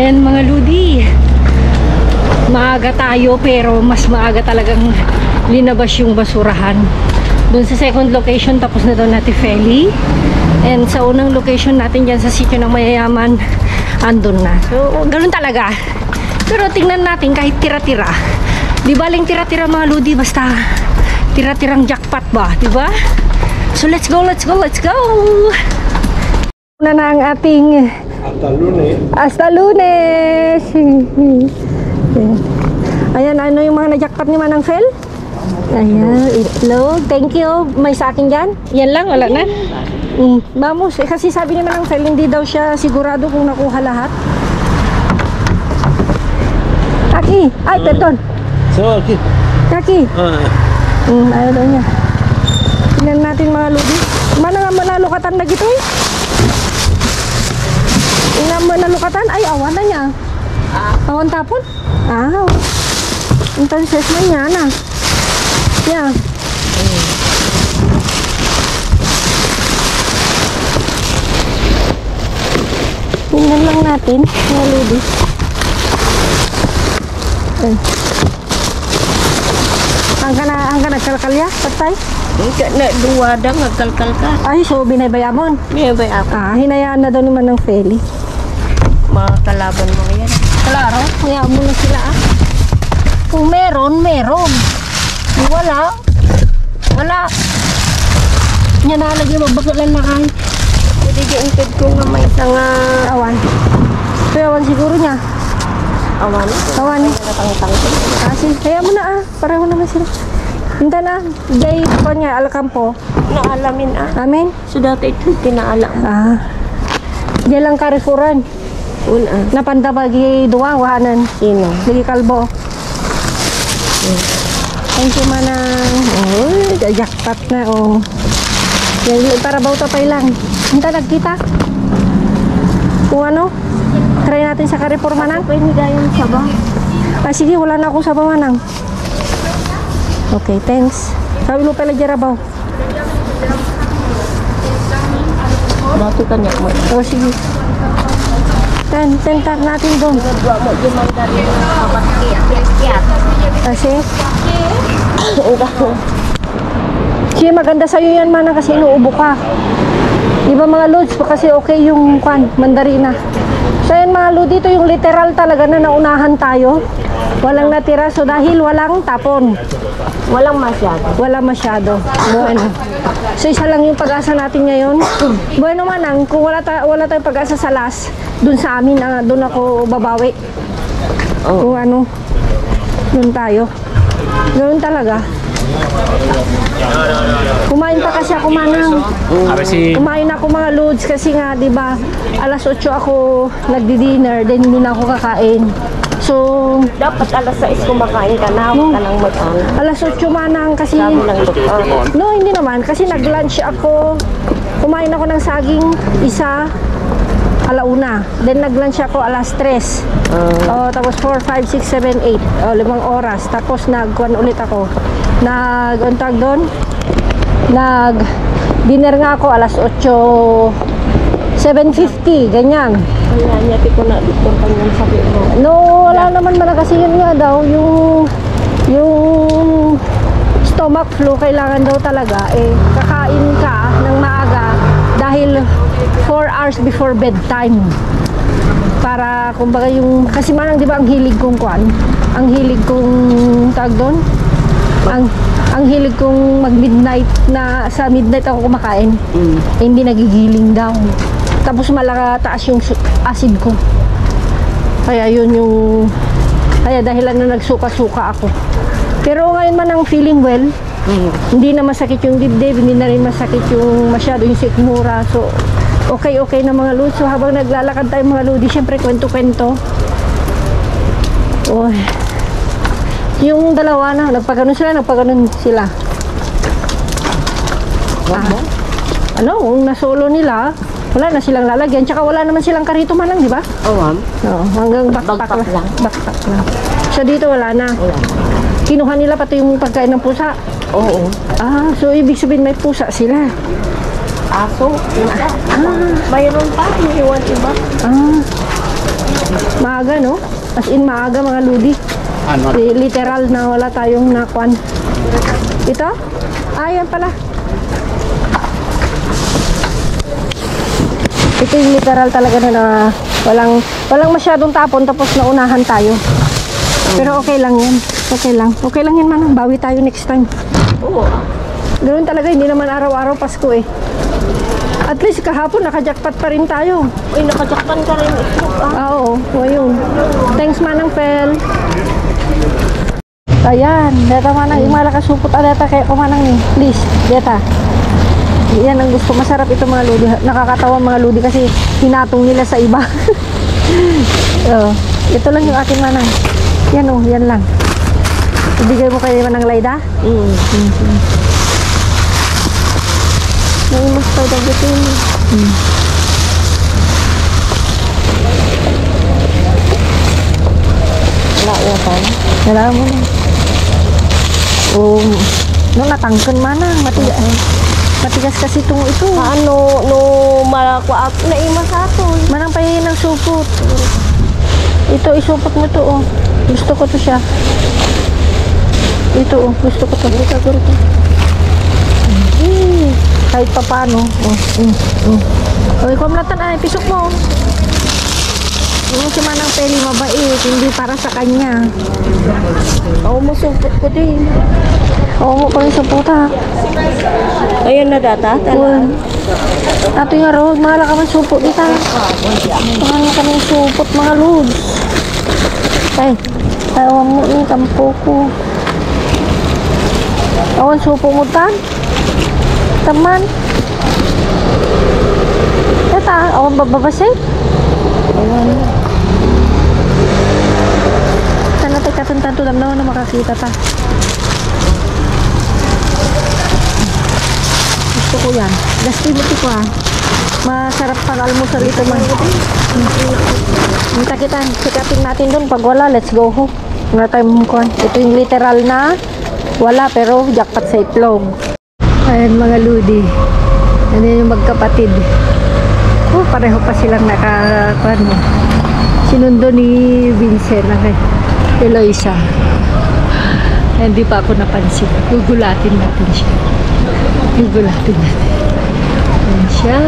Ayan mga Ludi, maaga tayo pero mas maaga talagang linabas yung basurahan. Doon sa second location tapos na daw natin Feli. And sa unang location natin dyan sa sitio ng mayayaman, andun na. So ganun talaga. Pero tingnan natin kahit tira-tira. Di baling tira-tira mga Ludi, basta tira-tirang jackpot ba, di ba? So let's go, let's go, let's go! Na ang ating hasta lunes. Ayan, ano yung mga na-jackpot ni Manang Fel? Ayan, itlog. Thank you. May sa akin dyan? Yan lang, wala na? Vamos, kasi sabi ni Manang Fel, hindi daw siya sigurado kung nakuha lahat. Kaki, ay, perdon. So, okay. Kaki. Ayaw daw niya. Tingnan natin mga Ludi. Mana nga manalukatan na gito eh. Nga manalukatan, ay awan na niya. Awan tapon? Entonces mañana. Ya. Tingnan lang natin mga Ludi. Ang ka nagkalkalya, patay? Hindi na duwa daw nagkalkal ka. Ay, so binabayamon. Binabayam. Hinayaan na daw naman ng Feli. Mga kalaban mo yan. Klaro, hayaan mo na sila Kung meron, meron. Kung wala, wala. Yan nalagay magbagalan na kayo. Pwede giintid ko nga may isang awan. Pero awan siguro niya. awan. Awan. Kasi, hayaan mo na pareho naman sila. Hinta na, day ko niya, Alcampo. Naalamin Amin? So dati ito tinaalam. Diyan lang Carrefouran. Napanda bagi duwa, wahanan. Sino? Lagi kalbo. Thank you Manang. Jackpot na Yan, para bauta pa lang. Hinta nagkita. Kung ano, try natin sa Carrefour Manang. Pwede gayon sabaw. Sige, wala na akong sabaw Manang. Okay, thanks. Sabi mo pala jarabaw. Dati kanya mo. Sige. Tentar natin doon. Kasi? Sige, maganda sa'yo yan Manang kasi inuubo ka. Diba mga Lods? Kasi okay yung mandarina. So yan mga Lodi, dito yung literal talaga na naunahan tayo. Walang natira. So dahil walang tapon. Walang masyado. Wala masyado. Bueno. So isa lang yung pag-asa natin ngayon. Bueno Manang, kung wala tayong pag-asa sa last, dun sa amin, dun ako babawi. Kung ano, dun tayo. Ganoon talaga. Kumain pa kasi ako Manang. Kumain ako mga Lods kasi nga, di ba, alas 8 ako nagdi-dinner, then hindi na ako kakain. So, dapat alas 6 kumakain ka na, huwag ka nang mag-ano. Alas 8 Manang kasi, sabi ng doktor. No, hindi naman, kasi nag-lunch ako, kumain ako ng saging, isa, alauna. Then nag-lunch ako alas 3. Tapos 4, 5, 6, 7, 8. 5 oras. Tapos nag-kuan ulit ako. Nag-untag doon. Nag-dinner nga ako alas 8. 7:50, ganyan. Kaya niya, di ko na doktor kanyang sabi mo. No, wala naman man kasi yun nga daw, yung stomach flu, kailangan daw talaga, kakain ka ng maaga dahil 4 hours before bedtime. Para, kumbaga yung, kasi Manang, di ba, ang hilig kong ang hilig kong, tawag doon? Ang hilig kong mag-midnight na, sa midnight ako kumakain. Hindi nagigiling daw. Tapos taas yung acid ko. Kaya yun yung, kaya dahilan na nagsuka-suka ako. Pero ngayon Manang feeling well. Hindi na masakit yung dibdib, hindi na rin masakit yung masyado yung sikmura. So, okay na mga Lodi. So, habang naglalakad tayo mga Lodi, syempre kwento-kwento. Yung dalawa na, nagpaganon sila. Kung nasolo nila, wala na silang lalagyan. Tsaka wala naman silang karito Manang, di ba? Oo, hanggang backpack lang. So, dito wala na. Kinuha nila pati yung pagkain ng pusa. Oo. So ibig sabihin may pusa sila. Aso, pusa. Mayroon pa, may iwan iba. Maaga, no? As in, maaga mga ludi. Literal na wala tayong nakuan. Ito? Yan pala. Ito yung literal talaga na walang masyadong tapon tapos naunahan tayo. Pero okay lang yan. Okay lang yan, Manang. Bawi tayo next time. Oo. Ganoon talaga, hindi naman araw-araw Pasko eh. At least kahapon naka-jackpot pa rin tayo. Uy, nakajakpan ka rin itlog Oo, ayun. Thanks, Manang Pel. Ayan, deta Manang, imalakasupot deta kaya ko Manang ni. Please, deta. Yan ang gusto, masarap ito mga ludi. Nakakatawa mga ludi kasi hinatong nila sa iba. Ito lang yung akin Manang. Yan yan lang. Ibigay mo kay Manang Laida? May mustard ang ito yun. Wala yan. Wala mo na. Nung natangkan Manang, matigas kasi ito. No malakwa ako na ima sa ato. Manang pahihin ng supot. Ito, isupot mo ito, Gusto ko to siya. Ito, gusto ko to. Kahit pa paano. Kumlatan ay, pisok mo. Yung si Manang Peli mabait, hindi para sa kanya. Masupot ko din. Mo pa rin sa puta. Ayan na data. Ato yung road, mahala ka man supot dito. Mahala ka man supot mga lods. Awan mo kampo ko. Awan supo mo tan. Teman. Tata, awan bababasay. Awan. Sana tayo katuntan to naman na makakita ta. Gusto ko yan. Gastibuti ko Masarap pang almusal ito man. Sikapin natin doon. Pag wala, let's go home. Wala tayong kuhan. Ito yung literal na wala pero jackpot sa itlog. Ayan mga ludi. Ano yung magkapatid. Pareho pa silang nakakuhan mo. Sinundo ni Vincent kay Eloisa. Hindi pa ako napansin. Gugulatin natin siya. Ayan siya.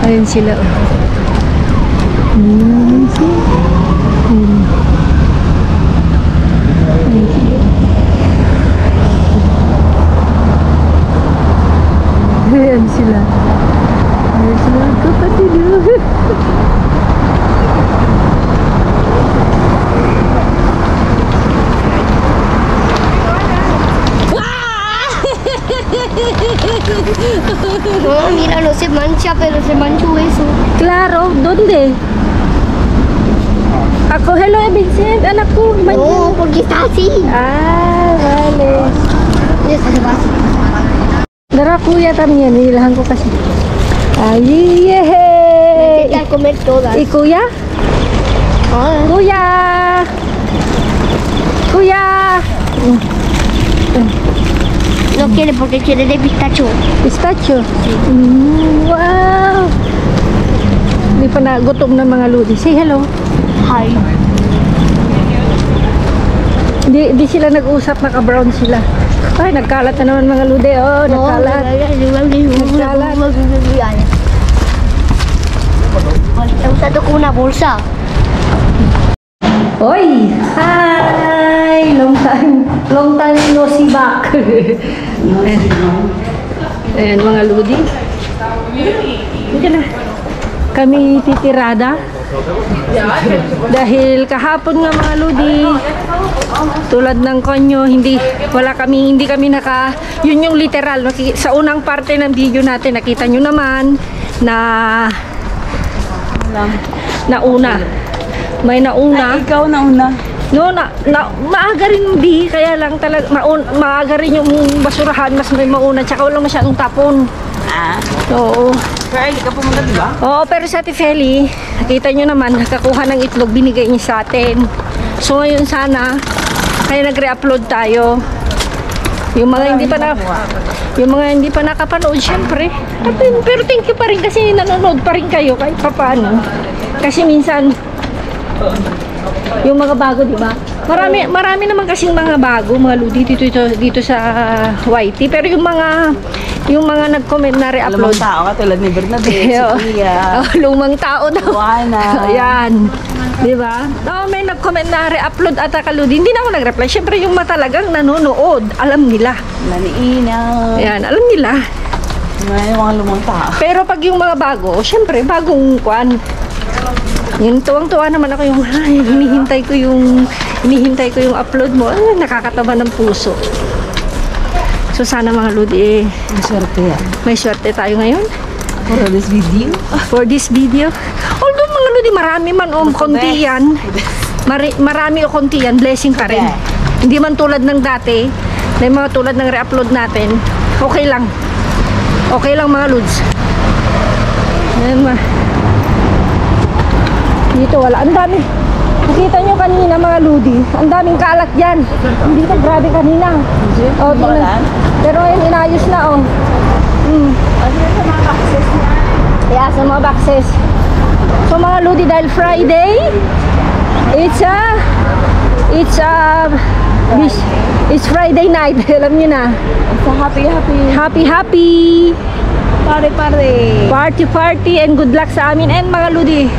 Ayan sila. Ayan sila. Kapatid. No, mira, no se mancha, pero se mancha hueso. Claro, ¿dónde? Ako, hello Vincent, anak ko. No, porque está así. Vale. Eso se va. Dara kuya también, nilahan ko kasi. Ay, yehey! Hay que comer todas. ¿Y kuya? Kuya! Kuya! No quiere porque quiere de pistacho. Pistacho? Wow! Hindi pa nagutom na mga ludi. Say hello. Hi. Di sila nag-usap, naka-brown sila. Ay, nagkalat na naman mga ludi. Nagkalat. He usado con una bolsa. Oy! Hi! Long time no see back. Ayan mga ludi. Dito na. Kami titirada. Dahil kahapon nga mga ludi, tulad ng konyo, hindi kami yun yung literal. Sa unang parte ng video natin, nakita nyo naman na nauna. May nauna. Ikaw nauna. No, maaga rin di, kaya lang talaga maaga rin yung basurahan, mas may mauna, tsaka walang masyadong tapon. Oo. Pero hindi ka pumunta, di ba? Oo, pero sa Ate Feli, nakita nyo naman, nakakuha ng itlog, binigay niya sa atin. So ngayon sana, kaya nagre-upload tayo. Yung mga hindi pa nakapanood, syempre. Pero thank you pa rin kasi nanonood pa rin kayo kahit papaano. Kasi minsan, yung mga bago, di ba? Marami naman kasing mga bago, mga ludi dito sa YT. Pero yung mga nag-comment na re-upload. Lumang tao ka tulad ni Bernadette, si Kuya, Lumang tao daw. Juana. Ayan. Di ba? No, may nag-comment na re-upload at kaludi. Hindi na ako nag-reply. Siyempre yung matalagang nanonood, alam nila. Laniinaw. Ayan, alam nila. Yung mga lumang tao. Pero pag yung mga bago, siyempre bagong kwan. Yung tuwang-tuwa naman ako yung hinihintay ko yung upload mo. Ay, nakakataba ng puso. So sana mga ludi, Maswerte yan. may swerte tayo ngayon For this video. for this video. Although mga ludi, marami man konti yan. Marami o konti yan, blessing pa rin. Hindi man tulad ng dati, may mga tulad ng re-upload natin. Okay lang. Okay lang mga lods. Ayan ma. Dito wala. Ang dami. Nakita nyo kanina mga ludi. Ang daming kalat dyan. Dito grabe kanina. Oh, tingnan. Pero ngayon inayos na oh. Yeah, sa mga boxes. So mga ludi, dahil Friday, it's Friday night. Alam nyo na. So happy. Happy. Pare. Party and good luck sa amin. And mga ludi,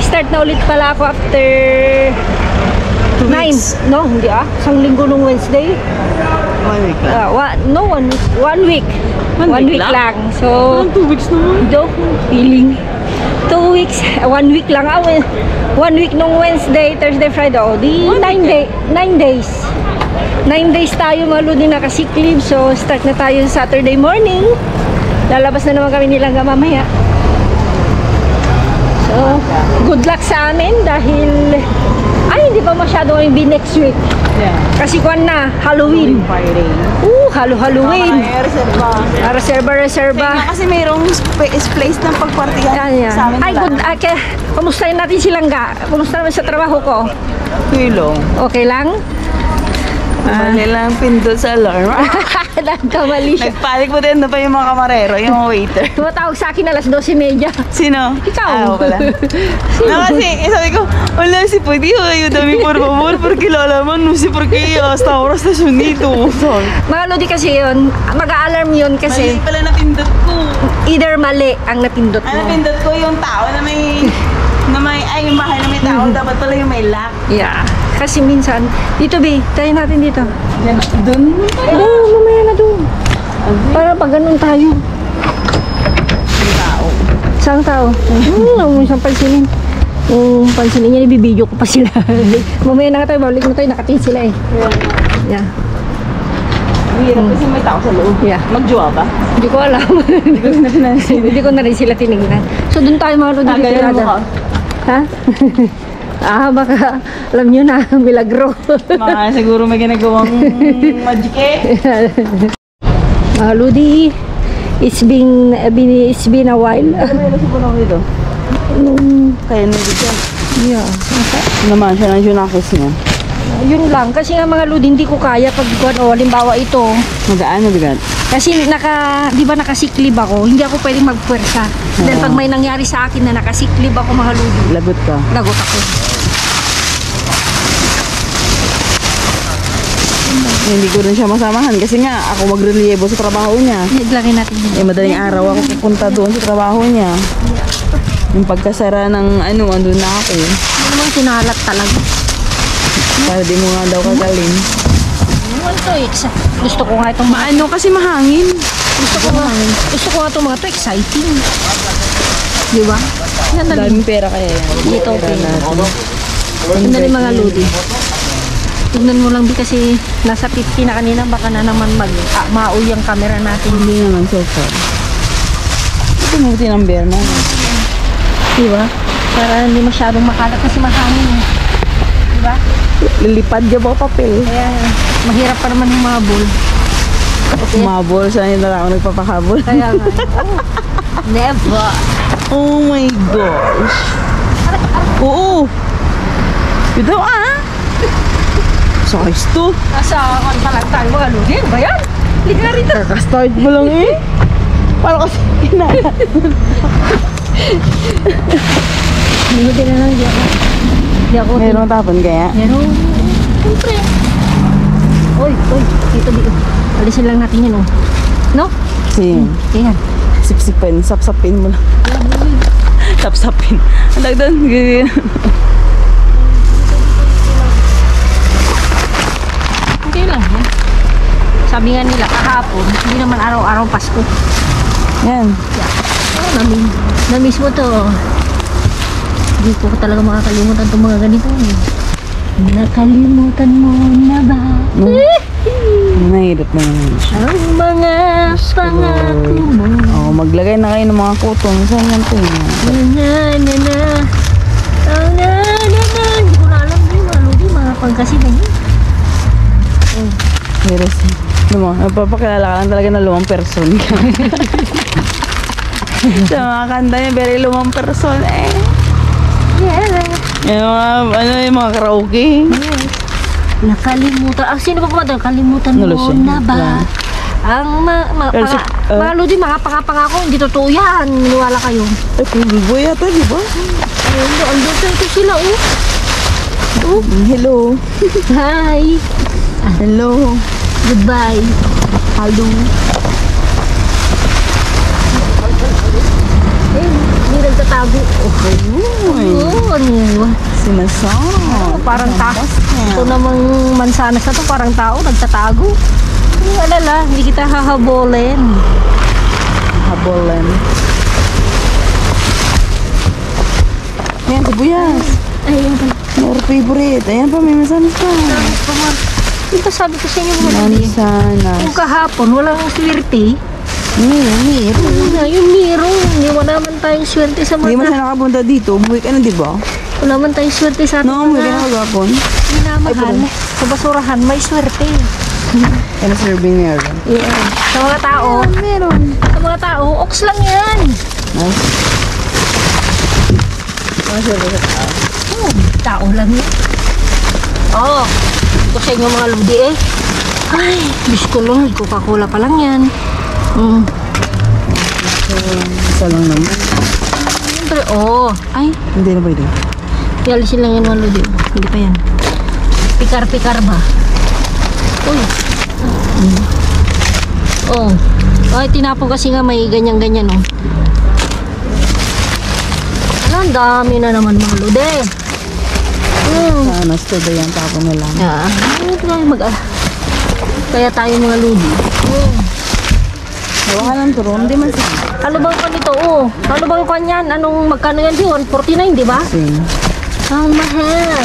start na ulit pala ako after 9. No, hindi Isang linggo nung Wednesday. 1 week lang. One week. One week lang. So, 2 weeks naman. joke, feeling. 2 weeks. 1 week lang. 1 week nung Wednesday, Thursday, Friday. Oh, di 9 days. 9 days tayo mga ludi naka-sick leave. So, start na tayo Saturday morning. Lalabas na naman kami nilang mamaya. So, good luck sa amin dahil hindi pa masyado yung be next week. Yeah. Kasi kwan na, Halloween. Friday. Halloween. Reserva. Reserva. Kasi mayroong place ng pagpartihan Yan. sa amin. Ay, good. Kumustahin natin silang Kumusta naman sa trabaho ko? Kulong. Okay lang? Nilang pindot sa alarm. Nagkamali siya. Nagpanik mo din na pa yung mga kamarero, yung waiter. Tumatawag sa akin alas 12:30. Sino? Ikaw. Ako pala. Kasi, sabi ko, wala si Pwede, ayúdame por favor, porque lalaman no si porque hasta ahora stasyon dito. Mga lodi kasi yun, mag-a-alarm yun kasi Mali pala napindot ko. either mali ang napindot Ang mo. napindot ko yung tao na may, yung bahay na may tao, dapat pala yung may lock. Yeah. Kasi minsan, dito be, tayo natin dito. Doon? Mamaya na doon. Para pag ganun tayo. Tao. Isang tao. Isang pansinin. Yung pansinin niya, ibibideo ko pa sila. Mamaya na tayo, balik na tayo, nakatingin sila eh. Yeah. Hirap kasi may tao sa loob. Yeah. Magjowa ba? Hindi ko alam. Hindi ko na rin sila tinignan. So doon tayo mga lodi. Tagayan mo ka. Ha? Baka alam nyo na, milagro. Mga siguro may ginagawang magic eh. Mga lodi, it's been a while. Ano may nasa puno dito? Kaya nandito siya. Yeah. Naman siya ng junakis niya. Yun lang, kasi nga mga lodi, hindi ko kaya pag halimbawa ito. Magaan na bigat? Kasi di ba nakasiklib ako, hindi ako pwedeng magpuwersa. Dahil pag may nangyari sa akin na nakasiklib ako mga lodi, Lagot ka. lagot ako. Hindi ko rin siya masamahan kasi nga ako magreliebo sa trabaho niya. Iglagay natin yun. Madaling araw ako pupunta doon sa trabaho niya. Yung pagkasara ng andun na ako. Ano naman sinalat talaga. Para di mo nga daw kagaling. Ano to eh, gusto ko nga itong Maano kasi mahangin. gusto ko nga itong mga to exciting. Di ba? Yan na Daming pera kaya yan. Dito, Pera okay. natin. Yan na rin mga lodi. Tignan mo lang di kasi nasa 50 na kanina, baka na naman mauwi ang camera natin. Hindi naman so far. Ito mo tinamber na. Di ba? Para hindi masyadong makalat kasi mahangin eh. Di ba? Lilipad niya ba papel? Kaya mahirap pa naman yung mga ball. Okay. Umabol, saan yun na lang ako nagpapakabol? Kaya nga. Never. Oh my gosh. Oo. Ito size to. Nasa pa lang tayo mga lodi. Ano ba yan? Liga na rito. Kakastart mo lang eh. Parang kasi Hindi na lang, di ako. Meron tapon kaya? Meron. Siyempre. Oy, dito. Alisin lang natin yun, oh. No? Kasi, Ayan. sipsipin, sapsapin mo lang. Sapsapin. Ang dagdan. Okay lang, yan. Sabi nga nila, kahapon, hindi naman araw-araw Pasko. Yan. Na-miss mo to. Hindi ko talaga makakalimutan itong mga ganito. Nakalimutan mo na ba? Mahirap na naman siya. Ang mga pangako mo. Oo, maglagay na kayo ng mga kuton. Saan yan po yun? Hindi ko na alam din. Mga pangkasi na yun. Pero napapakilala ka lang talaga na lumang person ka. Sa mga kanta niya, very lumang person eh. Yeah. Yung mga karaoke. Yes. Nakalimutan. Sino ba kumanta? Nakalimutan mo Nalusya. na ba? Yeah. Ang mga lodi, mga pangako, hindi totoo yan. Maniwala kayo. Ay, pulboy yata, di ba? Ayun, andun ito sila, oh. Hello. Hi. Hello. Goodbye. Hello. Hindi nagtatago. Okay. Oo, ano yun? Sinasama. Parang tao. Ito namang mansanas na to, parang tao, nagtatago. Hindi alala, hindi kita hahabulin. Habolan. Yan, sibuyas. Ayun pa. Your favorite. Ayan pa, may masanas pa. Ito sabi ko sa inyo mga lodi. Mansanas. Kung kahapon, walang swerte. Yung Miro, hindi mo naman tayong swerte sa Hindi mo mga. siya nakapunta dito. Umuwi ka na, di ba? Wala man tayong swerte sa ating No, umuwi ka na kagapon. minamahal. Sa basurahan, may swerte. Ano serving meron? Yeah. Sa mga tao, Meron. sa mga tao, ox lang yan. Nice. Ano serving sa tao? Tao lang yan. Oo. Ito sa inyo mga lodi eh. Ay, bisko lang. Coca-Cola pa lang yan. Isa lang naman. Siyempre, ay, Hindi na pwede. yalisin lang yan mga lodi. Hindi pa yan. Pikar-pikar ba? Uy. Ay, tinapon kasi nga may ganyan-ganyan, oh. Ang dami na naman mga lodi. Sana stay yan, tapon na lang. Kaya tayo mga lodi. Hawa ka ng turon, di man siya. Ano bang kanito? Ano bang kanyan? Anong magkano yan? 149, di ba? Sing. Ang mahal.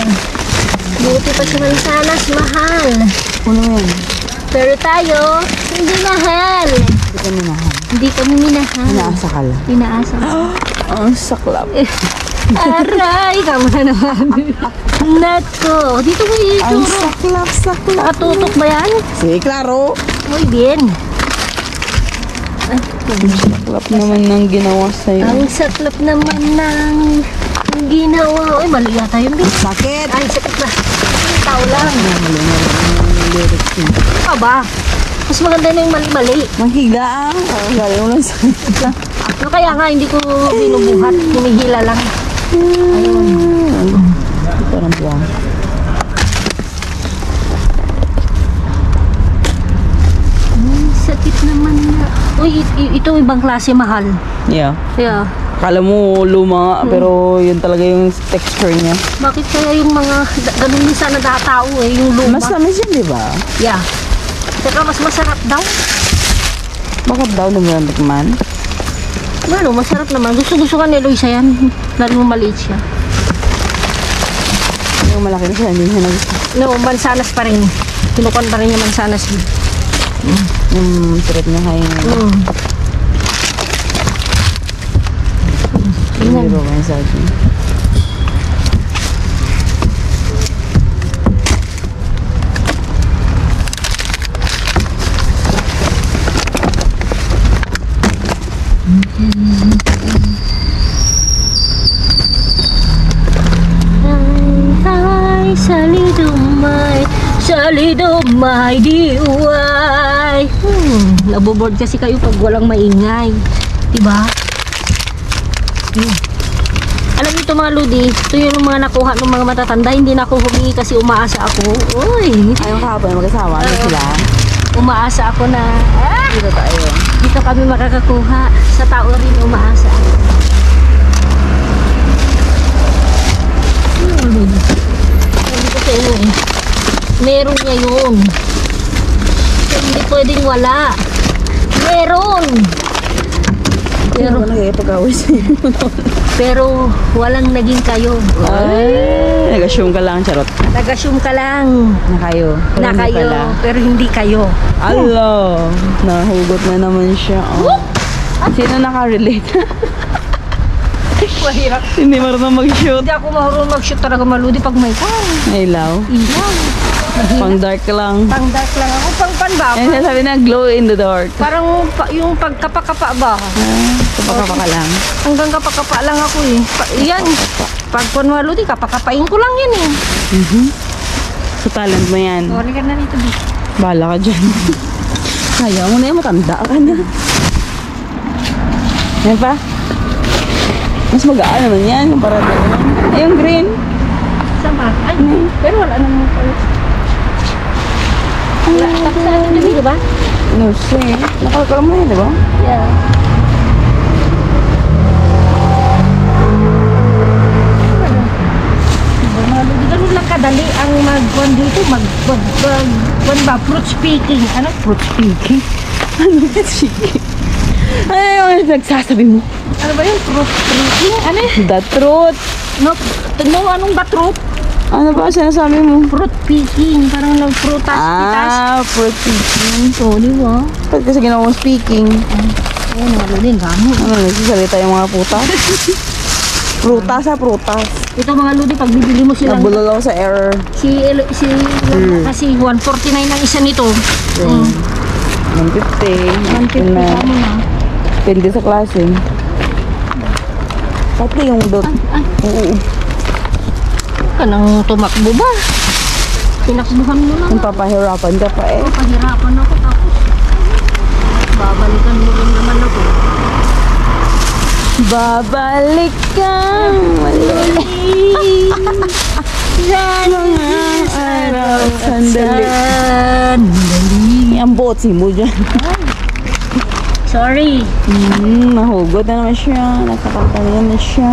Buti pa si Mansanas, mahal. Puno yan. Pero tayo, hindi mahal. Hindi ka minahal. Hindi kami minahal. Inaasa ka lang. Inaasa. Ang saklap. Aray, kamo na naman. Nako, dito mo Ang ituro. saklap. Nakatutok ba yan? Si Claro. Muy bien. Saklap naman ng ginawa sa'yo. Ang saklap naman ng ginawa. Uy, mali yata yun, Bin. Sakit. Ay, sakit na. Ay, tao lang. Mali na rin yung lyrics niya. Ano ba? Mas maganda na yung mali-mali. Mahila ang. Galing mo lang sa Ano kaya nga, hindi ko binubuhat. Hinihila lang. Parang buwang. Sakit naman na. Uy, ito ibang klase mahal. Yeah. Yeah. Kala mo luma nga, pero yun talaga yung texture niya. Bakit kaya yung mga ganun minsan na tao yung luma? Mas tamis yun, di ba? Yeah. Saka mas masarap daw. Bakit daw naman? Ano, masarap naman. Gusto ka ni Luisa yan. Lalo maliit siya. Yung malaki na siya, hindi siya nagusto. No, mansanas pa rin. Kinukuan pa rin yung mansanas. Yung trip niya kayo. Hindi ba may sabi? Ay, salidumay, diuay. Naboboard kasi kayo pag walang maingay. Diba? Alam niyo ito mga Ludi, ito yung mga nakuha ng mga matatanda. Hindi na ako humingi kasi umaasa ako. Uy! Ayun kahapon, mag-asawa na sila. Umaasa ako na Dito tayo. dito kami makakakuha. Sa tao rin umaasa. Sabi ko sa inyo eh. Meron niya yun. Hindi pwedeng wala. Meron! Pero nakikipag-away sa'yo. Pero walang naging kayo. Ay, nag-assume ka lang, charot. Nag-assume ka lang Na kayo. na Hindi kayo, pala. pero hindi kayo. Alo, nahugot na naman siya. Oh. Sino nakarelate? Mahirap. Hindi marunong mag-shoot. Hindi ako marunong mag-shoot talaga maludi pag may kan. Ilaw. Ilaw. Pang dark lang. Pang dark lang ako. Pang panbaba. Yan sabi na glow in the dark. Parang yung pagkapa-kapa ba? Kapaka ka lang. Hanggang kapa-kapa lang ako eh. Yan. Pag kung maludi, kapa-kapain ko lang yan eh. So talent mo yan. Sorry ka na rito. Bi. Bahala ka dyan. Kaya mo na yan, matanda ka na. Yan pa. Mas magaan naman yan kumpara naman. Ay, yung green. Sama. Ay, pero wala naman pala. Wala. Tapos sa atin di ba? No, see. Nakakaroon mo yan, di ba? Yeah. Ganun lang kadali ang mag-one dito, mag-one ba? Fruit speaking. Ano? Fruit speaking? Ano ba sige? Ano yung nagsasabi mo? Ano ba yun? Fruit speaking? Ano eh? The truth. No, anong ba truth? Ano ba sinasabi mo? Fruit picking. Parang nag-frutas-pitas. Fruit speaking. So, di ba? Ba't kasi ginawa mo speaking? Ayun, wala din. Gamo. Ano, nagsasalita yung mga puta? Prutas ha, prutas. Ito mga ludi, pag bibili mo silang Nabulol ako sa error. kasi 149 ang isa nito. 150. 150 na. ka mo na. Pwede sa klase. Pati yung dot. Oo. Kanang tumakbo ba? Tinakbuhan mo lang. Kung papahirapan ka pa eh. Pahirapan ako tapos. Babalikan mo rin naman ako. Babalik kang muli. Mga araw sandali. Sandali. Ang botsi mo dyan. Sorry. Mahugot na naman siya. Nakakakalingan na siya.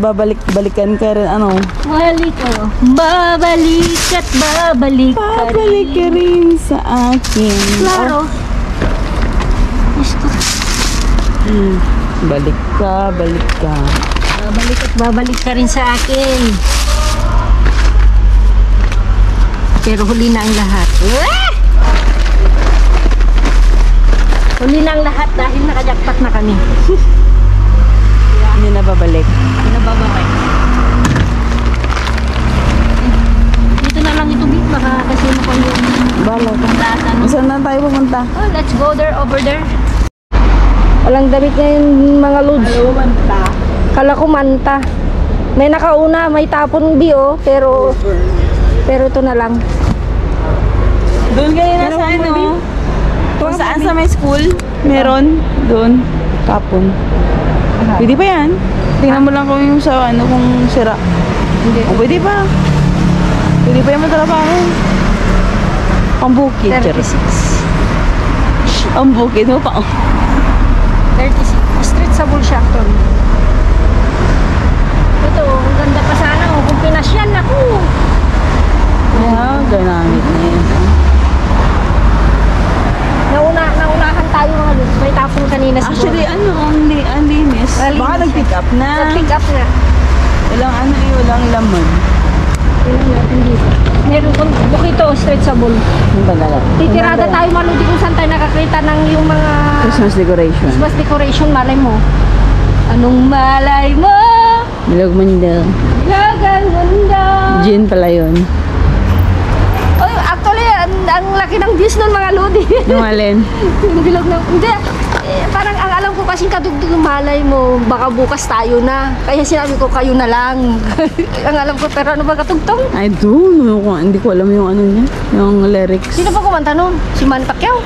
Babalik-balikan ka rin, ano? Balik ko. Babalik at babalik ka Babalik ka rin sa akin. Klaro. Gusto. Balik ka, balik ka. Babalik at babalik ka rin sa akin. Pero huli na ang lahat. Huli na ang lahat dahil nakajakpat na kami. Hindi na babalik. Nababakay. Dito na lang ito, Big. Baka kasi mo pa yung Bala ka. latan. Saan na tayo pumunta? Oh, let's go there, over there. Walang damit ngayon, mga lods. Manta. Kala ko manta. May nakauna, may tapon bio, pero ito na lang. Doon kanina sa ano? Kung saan sa may school, meron. Doon. Kapon. Pwede pa yan? Tingnan mo lang kung yung sa ano, kung sira. Hindi. O, pwede pa. Pwede pa yung matrabaho. Ang bukid. 36. Ang bukid mo pa. 36. Street sa siya actually. Ito, ang ganda pa sana kung pinasyan ako. Yeah, ganamit na yun. Naunahan tayo mga lods. May tapon kanina siguro. Actually, ano, ang linis. Malinis Baka siya. nag-pick up na. Nag-pick up na. Walang ano eh, walang laman. Tingnan natin dito. Meron kung bukito, straight sa bull. Yung bagala. Titirada tayo maludi kung saan tayo nakakita ng yung mga Christmas decoration. Christmas decoration, malay mo. Anong malay mo? Bilog Mundo. Lagang mundo. Gin pala yun. Oh, actually, ang laki ng views nun mga lodi. Yung alin? Yung bilog ng, hindi. Parang ang alam ko pasing kadugtog malay mo, baka bukas tayo na. Kaya sinabi ko, kayo na lang. Ang alam ko, pero ano ba katugtong? I don't know. Hindi ko alam yung ano niya. Yung lyrics. Sino ba kumanta nun? Si Manny Pacquiao?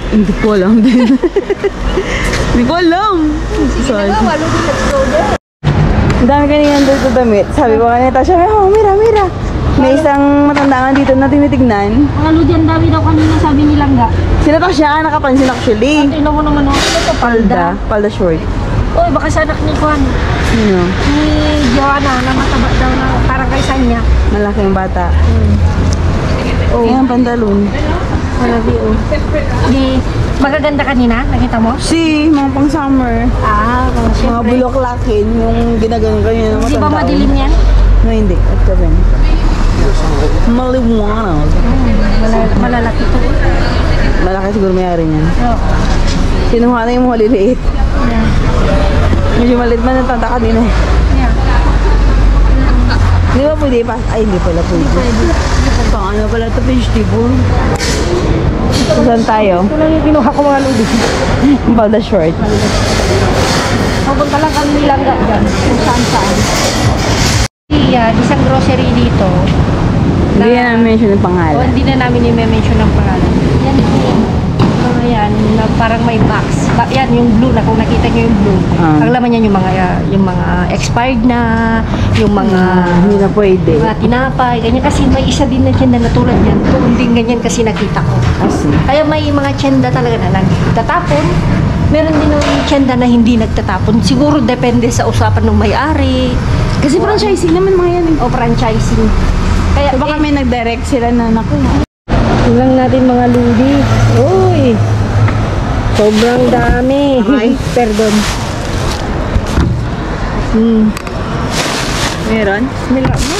Hindi ko alam din. Hindi ko alam. Sige na nga, walo din, let's go there. Ang dami kanina doon sa damit. Sabi ko kanina, Tasha, mira. May isang matanda nga dito na tinitignan. Mga Ludi, ang dami daw kanina sabi ni Langga. Sino to siya? Nakapansin actually. Tingnan mo naman, ano to, palda. Palda short. Uy, baka sa anak ni Juan. Sino? Ni Joanna, na mataba daw na parang kay Sanya. Malaki yung bata. Oh, Ayan, pantalon. malabi, oh. Di, magaganda kanina, nakita mo? Mga pang summer. Mga Mga syempre. bulaklakin, yung ginaganon kanina ng Di ba matanda. madilim yan? No, hindi. At seven. Maliwanag. Malalaki to. Malaki siguro mayari niyan. Oo. Kinuha na yung maliliit. Yeah. Medyo maliit man ang tanda ka din eh. Yeah. Di ba pwede pa? Ay, hindi pala pwede. Pang ano pala ito, vegetable. Saan tayo? Ito lang yung kinuha ko mga Ludi. Balda short. Pupunta lang kami ni Langga dyan. Kung saan. Yan, isang grocery dito. Hindi yan mention yung O, pangalan. hindi na namin i-mention ang pangalan. Yan, yan, na parang may box. Yan, yung blue na, kung nakita nyo yung blue. Ang laman yan yung mga expired na, yung mga Hindi na pwede. mga tinapay, ganyan. Kasi may isa din na tiyenda na tulad yan. Tuon din ganyan kasi nakita ko. Kasi. Kaya may mga tiyenda talaga na nagtatapon. Meron din yung tiyenda na hindi nagtatapon. Siguro depende sa usapan ng may-ari. Kasi franchising naman mga yan eh. O franchising. Kaya So baka may nag-direct sila na naku. tingnan natin mga Ludi. Uy! Sobrang dami. Ay. Perdon. Meron? Mila mo.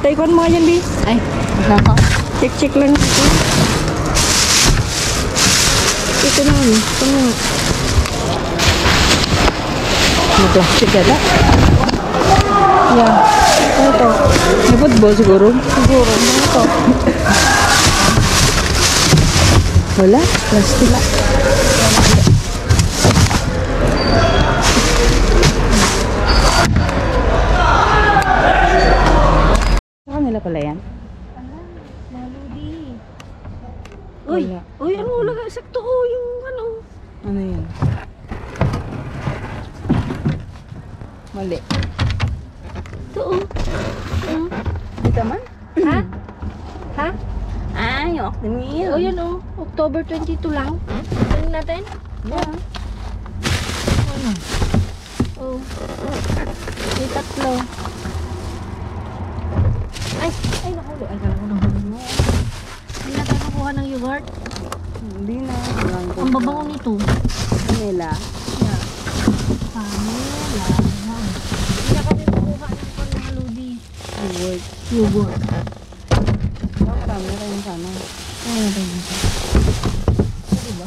Taikon mo yan, Bi. Ay. Check lang. Ito na. Ito na. May plastic yata. Yeah. Ano to? May football siguro. Siguro. Ano to? Wala. Plastic. Sa kanila pala yan? Maludi. Uy! Wala. Uy, ano? Wala. Sakto ko yung ano. Ano yan? Mali. Ito oh. Dito man? Ha? Ha? Ay, yung Octamil. Oh, yan oh. October 22 lang. Ano natin? Yeah. Ano? Oh. May tatlo. Ay, nahuli. Ay, kala ko nahuli mo. Hindi na tayo kukuha ng yogurt. Hindi na. Ang babango nito. Nila. Yeah. Pamela. Hindi na kami kukuha ng panhaludi. Yogurt. Yogurt. Marami na kayong sana. Ay, natin. Diba?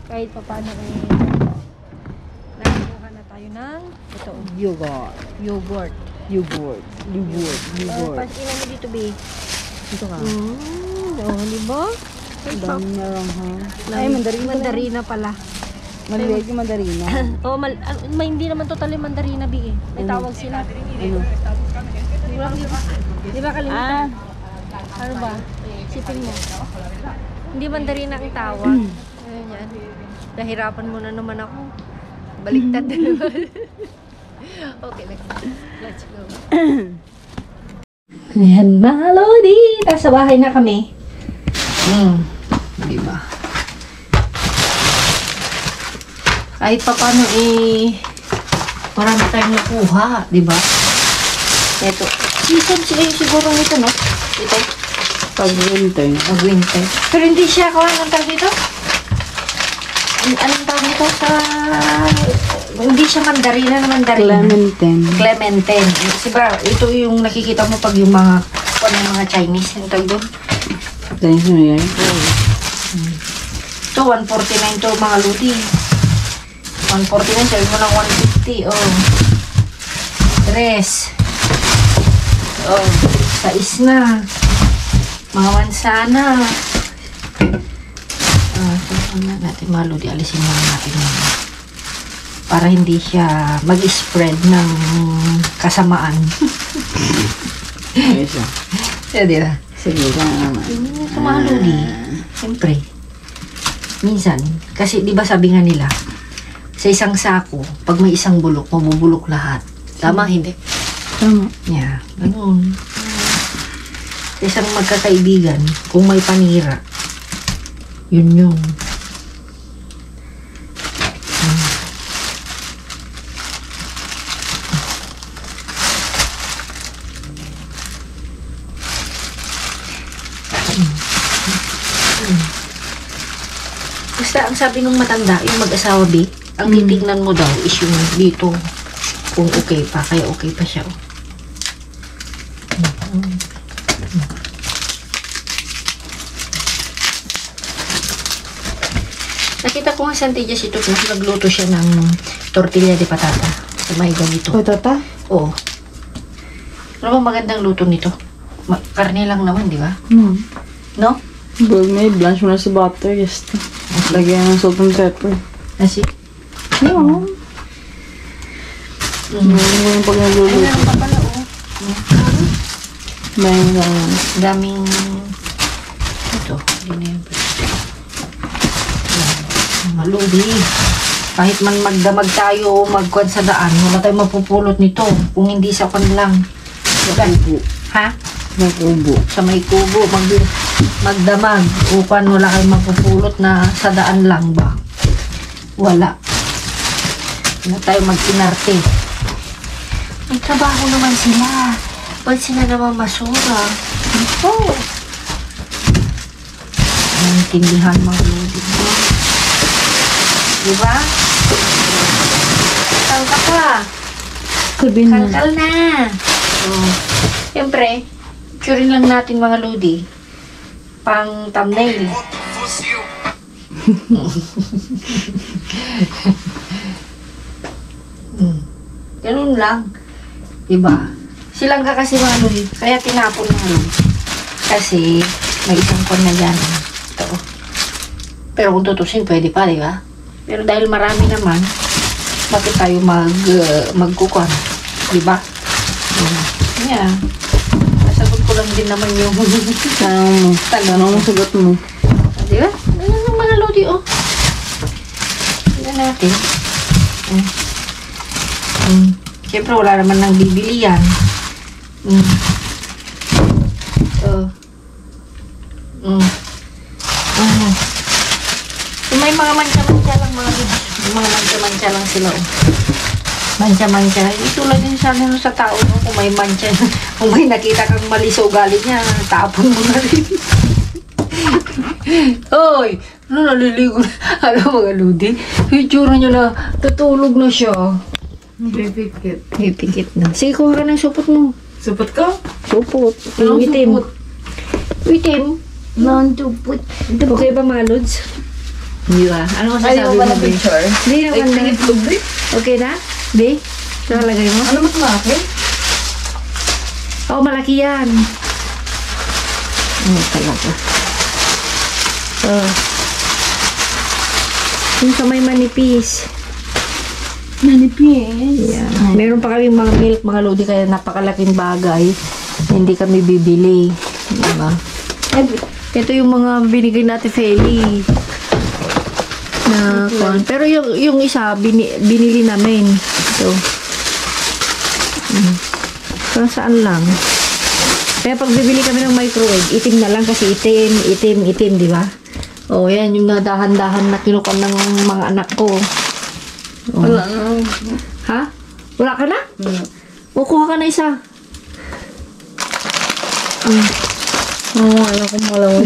Kahit pa paano eh. Nakakuha na tayo ng ito. Yogurt. Yogurt. Yogurt. Yogurt. Yogurt. Pansinan mo dito, babe. Ito ka. Oh, di ba? Dami na lang ha. Ay, mandarina. Mandarina pala. Maliit yung mandarina. Oh, may hindi naman totally mandarina, bi eh. May tawag sila. Ano? Di ba kalimutan? Ano ba? Sipin mo. Hindi mandarina ang tawag. Ayun yan. Nahirapan mo na naman ako. Baliktad na naman. Okay, let's go. Ayan, Malodi! Sa bahay na kami. Diba? Kahit pa paano marami tayong nakuha, diba? Ito. Season siguro nito, no? Ito. Pag-winter. Mag-winter. Pero hindi siya anong tawag dito? Anong tawag dito sa... Hindi siya mandarina na mandarina. Clementine. Clementine. Kasi ba, ito yung nakikita mo pag yung mga mga Chinese. Yung tawag doon. Chinese New Year. Ito, 149 to mga ludi. 149, sabi mo ng 150. Oh. Dress. Oh, sais na. Mga mansana. Ano natin mga lodi, alisin lang natin yun. Para hindi siya mag-spread ng kasamaan. Ayos siya. Di ba? Sige ka naman. Ito mga lodi, siyempre. Minsan, kasi di ba sabi nga nila, sa isang sako, pag may isang bulok, mabubulok lahat. Tama, hindi? Tama. Yeah, ganun. Sa isang magkakaibigan, kung may panira, yun. Basta ang sabi ng matanda, yung mag-asawa B, ang titignan mo daw is yung dito, kung okay pa, kaya okay pa siya. Nakita ko nga sa Antillas ito, nagluto siya ng tortilla de patata. Sa may ganito. Patata? Oo. Ano ba magandang luto nito? Karne lang naman, di ba? No? But may blanch mo na sa butter, yes. Lagyan ng salt and pepper. Asi? Oo. Ano yung pag Ay, nagluluto? meron pa pala, oh. May Daming... Ito, hindi na yan. Maludi. Kahit man magdamag tayo o magkuhan sa daan, wala tayong mapupulot nito. Kung hindi sa kan lang. kubo. Ha? May kubo. Sa may kubo, magdamag. Upan, wala kayong mapupulot na sa daan lang ba? Wala. Wala tayo mag-inarte. May trabaho naman sila. Ba't sila naman masura? Ito. Naintindihan mga lodi mo. Diba? Kalka ka. Sabihin mo. Kalkal na. So, siyempre, picturein lang natin mga lodi. Pang thumbnail. Ganun lang. Diba? Silang ka kasi mga lodi. Kaya tinapon mga lodi. Kasi, may isang kon na dyan. Ito. Pero kung tutusin, pwede pa, diba? Pero dahil marami naman, bakit tayo magkukuhan? Diba? Yeah. Nasagot ko lang din naman yung Tanong mo, sagot mo. diba? Ano yung mga lodi, oh? Tignan natin. Siyempre, wala naman nang bibili yan. So, may mga mancha-mancha lang mga lodi. May mga mancha-mancha lang sila, oh. Mancha-mancha. Ito lang din sana sa tao, no? Kung may mancha, kung may nakita kang mali sa ugali niya, tapon mo na rin. Oy! Ano naliligo na? Alam mga lodi, yung tsura niya na tutulog na siya. Pipikit. May pikit na. Sige, kuha ka ng supot mo. Supot ka? Supot. Anong Yung itim. supot? Itim. Non-tuput. Okay ba mga lods? Hindi ba? Ano kasi sabi mo, Be? Hindi naman na. Be? Okay na? Be? Nakalagay mo? Ano mas malaki? Oo, malaki yan. Ano talaga? Yung sa may manipis. Manipis. Yeah. Meron pa kami mga milk, mga lodi, kaya napakalaking bagay. Hindi kami bibili. Diba? Ito yung mga binigay natin Feli. Na, pero yung isa, binili namin. Ito. Pero saan lang? Kaya pag bibili kami ng microwave, itim na lang kasi itim, di ba? Oh, yan yung nadahan-dahan na kinukuha ng mga anak ko. Oh. Wala na. Ha? Wala ka na? O, kuha ka na isa. Oo, alam ko malawan.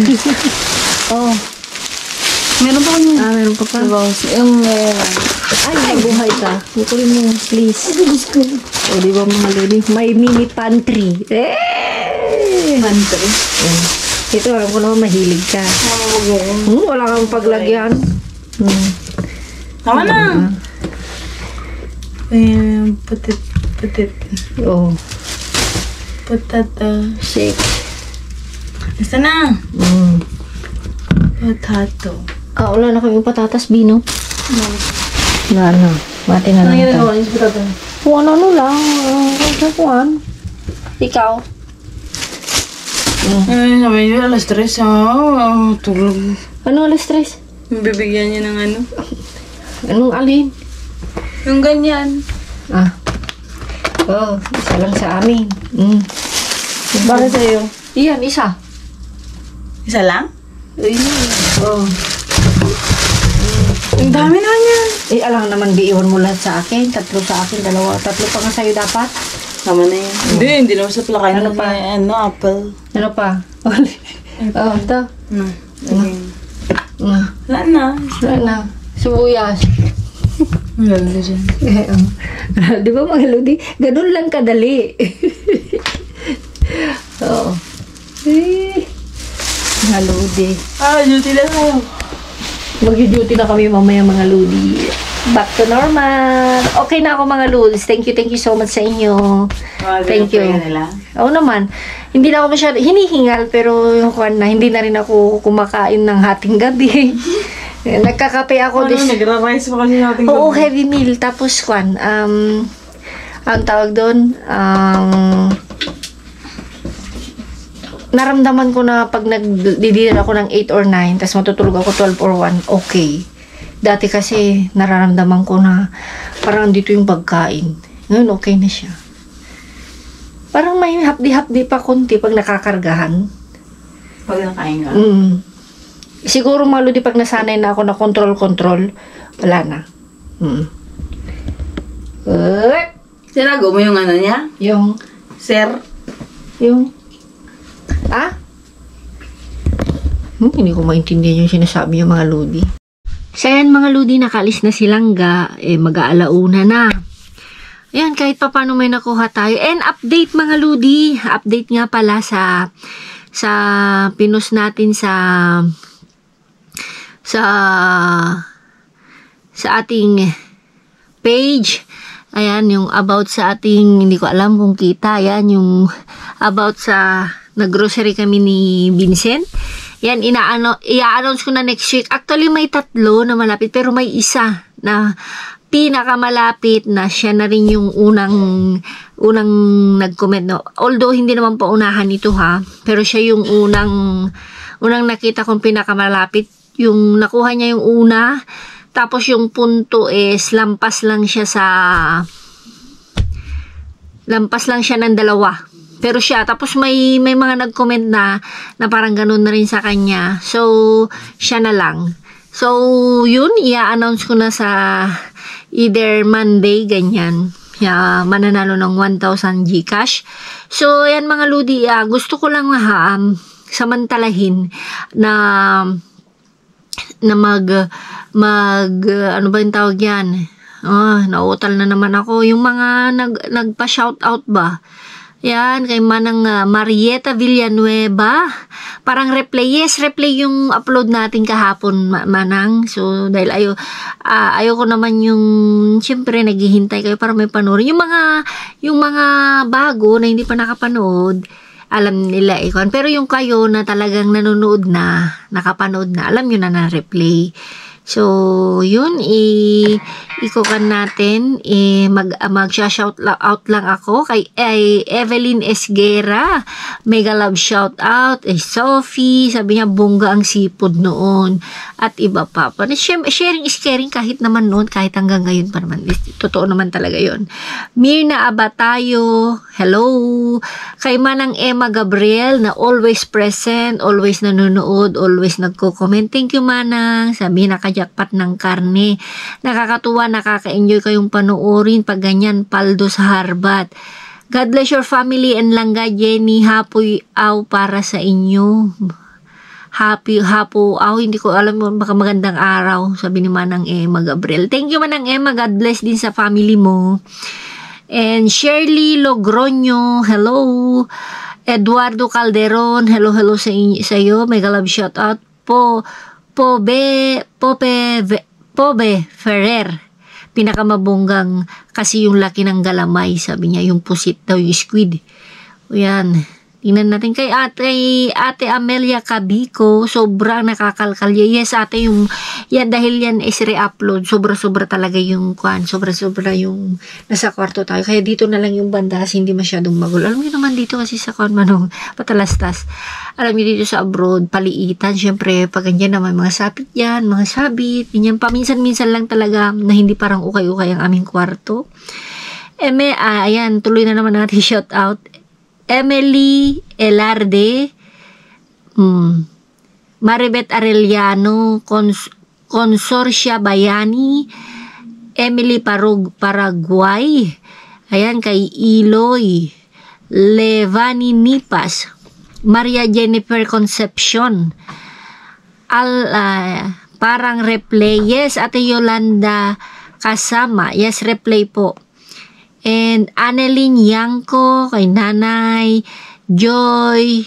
Oh. Meron pa kami. Meron ka pa. Diba? Yung, Ay, nabuhay ka. Bukulin mo, please. O, di ba mga lodi? May mini pantry. pantry. Ito, alam ko naman mahilig ka. Wala kang paglagyan. Tama na. Putit. Oh, Potato. shake. Basta na. Potato. Wala na kaming patatas, Bino. Wala na. Mati na lang tayo. niyo sa patatas? Kung ano lang. Kuhan. Ikaw? Ay, sabi niyo, alas 3. Tulog. Ano alas 3? Bibigyan niyo ng ano? Anong alin? Yung ganyan. Isa lang sa amin. Bakit sa'yo? Iyan, isa. Isa lang? Oh. Ang dami naman yan. Alam naman, iiwan mo lahat sa akin. 3 sa akin, 2. 3 pa nga sa'yo dapat. Tama na yun. Hindi naman sa plakain. Ano pa? Apple. Ano pa? Ito. Wala na. Wala na. Sibuyas. Wala na dyan. Di ba mga lodi? Ganun lang kadali. Oo. Mga lodi. Duty lang tayo. Mag-duty na kami mamaya mga lodi. Back to normal. Okay na ako mga lods. Thank you so much sa inyo. Thank you. Oo naman. Hindi na ako masyado hinihingal pero yung kuwan na hindi na rin ako kumakain ng hating gabi. Nagkakape ako. Nagra-rice pa kasi natin. Oo, heavy meal. Tapos kuwan, ang tawag doon, naramdaman ko na pag nagdidinner ako ng 8 or 9, tapos matutulog ako 12 or 1, okay. Dati kasi nararamdaman ko na parang dito yung pagkain. Ngayon okay na siya. Parang may hapdi-hapdi pa konti pag nakakargahan. Pag nakain ka? Siguro maludi pag nasanay na ako na control, wala na. Sinago mo yung ano niya? Yung hindi ko maintindihan yung sinasabi yung mga ludi. So, ayan mga ludi, nakaalis na silang mag-aalauna na. Ayan, kahit pa paano may nakuha tayo. And update mga ludi. Update nga pala sa pinost natin sa ating page. Ayan, yung about sa ating, hindi ko alam kung kita. Ayan, yung about sa nag-grocery kami ni Vincent. Yan, i-announce ko na next week. Actually, may 3 na malapit, pero may isa na pinakamalapit na siya na rin yung unang nag-comment. No? Although, hindi naman pa unahan ito ha, pero siya yung unang nakita kong pinakamalapit. Yung nakuha niya yung una, tapos yung punto is lampas lang siya ng 2. Pero siya, tapos may mga nag-comment na parang ganun na rin sa kanya. So, siya na lang. So, yun, i-announce ko na sa either Monday, ganyan. Mananalo ng 1,000 Gcash. So, yan mga ludi, gusto ko lang samantalahin na ano ba yung tawag yan? Nauutal na naman ako. Yung mga nagpa-shoutout ba? Yan, kay Manang Marieta Villanueva. Parang replay. Yes, replay yung upload natin kahapon, Manang. So, dahil ayoko naman yung, siyempre, naghihintay kayo para may panoorin. Yung mga bago na hindi pa nakapanood, alam nila ikon. Pero yung kayo na talagang nanonood na, nakapanood na, alam nyo na replay. So, yun, ikukan natin, mag-shout out lang ako kay Evelyn Esguera, mega love shout out, Sophie, sabi niya, bongga ang sipod noon, at iba pa. Sharing is caring kahit naman noon, kahit hanggang ngayon pa naman, totoo naman talaga yun. Mirna Abatayo, hello, kay Manang Emma Gabriel, na always present, always nanonood, always nagko-comment, thank you Manang, sabi na jackpot ng karne. Nakakatuwa, nakaka-enjoy kayong panoorin pag ganyan, paldo sa harbat. God bless your family and langga, Jenny. Hapoy aw para sa inyo. Hapo aw, hindi ko alam mo, baka magandang araw, sabi ni Manang Emma Gabriel. Thank you Manang Emma, God bless din sa family mo. And Shirley Logroño, hello. Eduardo Calderon, hello sa iyo. Mega love shout out po. Pobe Ferrer, pinakamabonggang kasi yung laki ng galamay, sabi niya, yung pusit daw, yung squid. O yan, Tingnan natin kay ate Amelia Cabico, sobrang nakakalkalya. Yes, ate, yan dahil yan is re-upload. Sobra-sobra talaga yung sobra-sobra yung nasa kwarto tayo. Kaya dito na lang yung banda kasi hindi masyadong magulo. Alam niyo naman dito kasi sa manong patalastas. Alam niyo dito sa abroad, paliitan. Siyempre, pag ganyan naman, mga sabit yan, mga sabit. Ganyan, paminsan-minsan lang talaga na hindi parang ukay-ukay ang aming kwarto. Ayan, tuloy na naman natin shout out. Emily Elarde, Maribet Arellano, Consorcia Bayani, Emily Paraguay, ayan, kay Iloy, Levani Nipas, Maria Jennifer Concepcion, parang replay, yes, Ate Yolanda Kasama, yes, replay po. And Annelyn Yanko, kay Nanay, Joy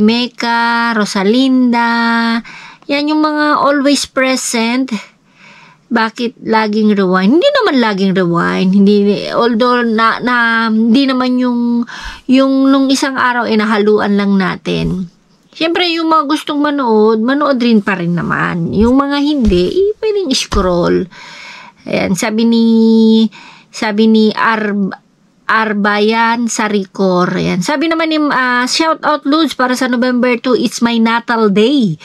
Meca, Rosalinda, yan yung mga always present. Bakit laging rewind? Hindi naman laging rewind. Although hindi naman yung nung isang araw nahaluan lang natin. Siyempre, yung mga gustong manood rin pa rin naman. Yung mga hindi, pwedeng scroll. Ayan, sabi ni Arbayan Saricor. Yan. Sabi naman ni shout out Lods para sa November 2, it's my natal day.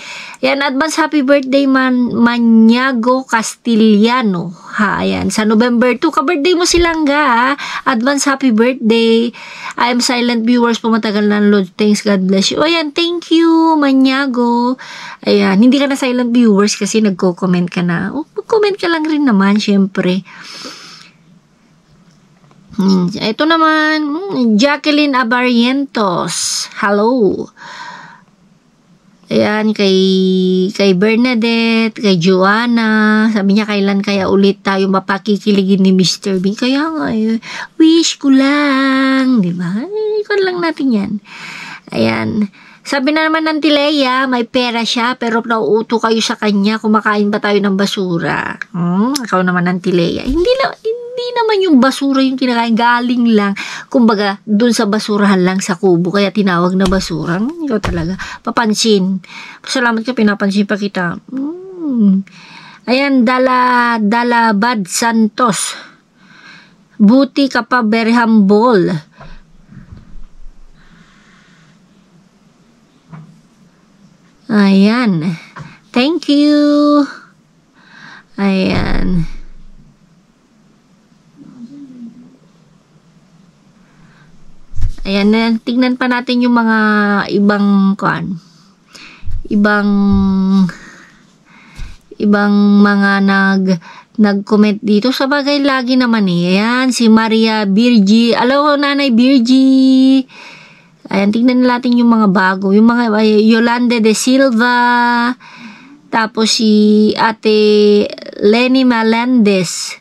Yan, advance happy birthday Maniago Castillano. Ayan, sa November 2, ka-birthday mo silangga, ha? Advance happy birthday. I am silent viewers po matagal na Lods. Thanks, God bless you. Ayan, thank you Maniago. Ayan, hindi ka na silent viewers kasi nagko-comment ka na. Mag-comment ka lang rin naman, syempre. Ito naman, Jacqueline Abarientos. Hello. Ayan, kay Bernadette, kay Joanna. Sabi niya, kailan kaya ulit tayo mapakikiligin ni Mr. Bean? Kaya nga, wish ko lang. Diba? Ikon lang natin yan. Ayan. Sabi na naman ng Tilea, may pera siya, pero nauuto kayo sa kanya, kumakain ba tayo ng basura? Ikaw naman ng Tilea. Hindi naman yung basura yung kinakain, galing lang. Kumbaga, dun sa basurahan lang sa kubo, kaya tinawag na basura. Ikaw talaga. Papansin. Salamat ka, pinapansin pa kita. Ayan, Dalabad Santos. Buti ka pa, very humble. Ayan. Thank you. Ayan. Ayan, tignan pa natin yung mga ibang mga nag-comment dito. Sa bagay lagi naman Ayan, si Maria Birgi. Hello, Nanay Birgi. Ayan, tignan natin yung mga bago. Yung mga Yolanda de Silva. Tapos si Ate Lenny Melendez.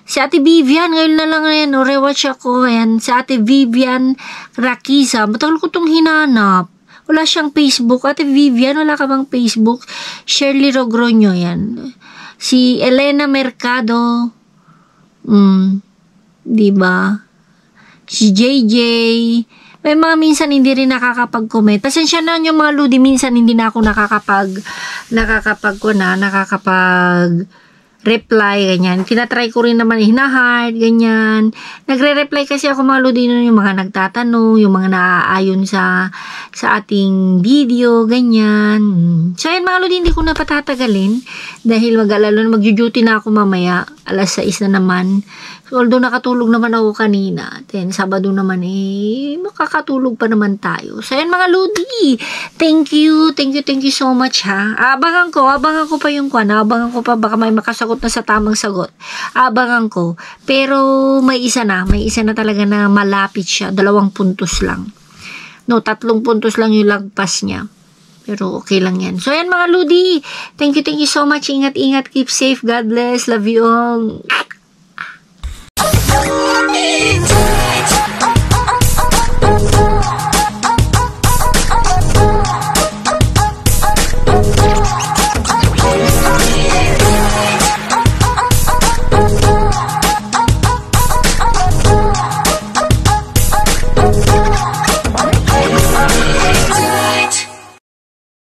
Si Ate Vivian, ngayon na lang yan, rewatch ako. Ayan, si Ate Vivian Rakiza. Matagal ko itong hinanap. Wala siyang Facebook. Ate Vivian, wala ka bang Facebook? Shirley Rogronyo, yan. Si Elena Mercado. Diba? Si JJ. May mga minsan hindi rin nakakapag-comment. Pasensya na yung mga Ludi, minsan hindi na ako reply, ganyan. Tinatry ko rin naman, hinahard, ganyan. Nagre-reply kasi ako mga Ludi, yung mga nagtatanong, yung mga naaayon sa ating video, ganyan. So, yan mga Ludi, hindi ko na patatagalin dahil mag-duty na ako mamaya, 6:00 na naman. So, although nakatulog naman ako kanina, then Sabado naman makakatulog pa naman tayo. So, yan mga Ludi, thank you so much, ha. Abangan ko pa yung abangan ko pa, baka may makasagot na sa tamang sagot. Abangan ko. Pero may isa na talaga na malapit siya. 2 puntos lang. No, 3 puntos lang yung lagpas niya. Pero okay lang yan. So yan mga Ludi, thank you so much. Ingat, keep safe. God bless. Love you all.